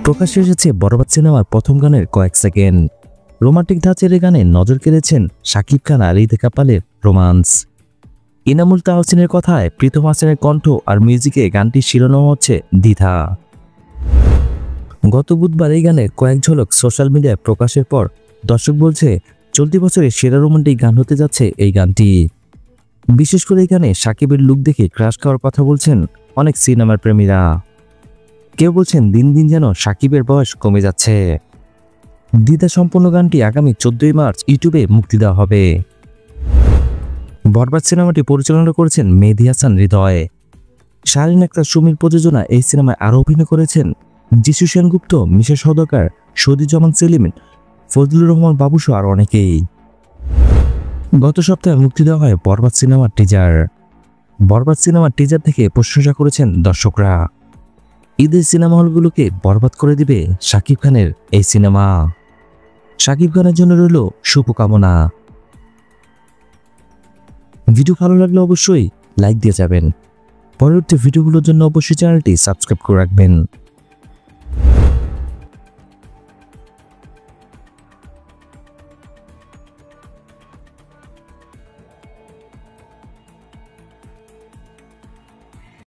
প্রকাশ্যে এসেছে বরবাদ সিনেমার প্রথম গানের কয়েক সেকেন্ড। রোমান্টিক ধাঁচের এই গানে নজর কেড়েছেন শাকিব খান আর ঈদ কাপালের রোমান্স। ইনামুল তাহসিনের কথায় প্রীতম হাসানের কণ্ঠ আর মিউজিকে গানটির শিরোনাম হচ্ছে দ্বিধা। গত বুধবার এই গানের কয়েক ঝলক সোশ্যাল মিডিয়ায় প্রকাশের পর দর্শক বলছে চলতি বছরের সেরা রোমান্টিক গান হতে যাচ্ছে এই গানটি। বিশেষ করে এই গানে শাকিবের লুক দেখে ক্রাশ খাওয়ার কথা বলছেন অনেক সিনেমার প্রেমীরা। কেউ বলছেন দিন দিন যেন শাকিবের বয়স কমে যাচ্ছে। দ্বিধা সম্পূর্ণ গানটি আগামী 14ই মার্চ ইউটিউবে মুক্তি দেওয়া হবে। বরবাদ সিনেমাটি পরিচালনা করেছেন মেহেদী হাসান হৃদয়। শাহরিন আক্তার সুমির প্রযোজনা এই সিনেমায় আরও অভিনয় করেছেন যিশু সেনগুপ্ত, মিশা সওদাগর, শহীদুজ্জামান সেলিম, ফজলুর রহমান বাবুসহ আর অনেকেই। গত সপ্তাহে মুক্তি দেওয়া হয় বরবাদ সিনেমার টিজার। বরবাদ সিনেমার টিজার থেকে প্রশংসা করেছেন দর্শকরা। ঈদের সিনেমা হলগুলোকে বরবাদ করে দিবে শাকিব খানের এই সিনেমা। শাকিব খানের জন্য রইল শুভকামনা। ভিডিও ভালো লাগলে অবশ্যই লাইক দিয়ে যাবেন। পরবর্তী ভিডিওগুলোর জন্য অবশ্যই চ্যানেলটি সাবস্ক্রাইব করে রাখবেন।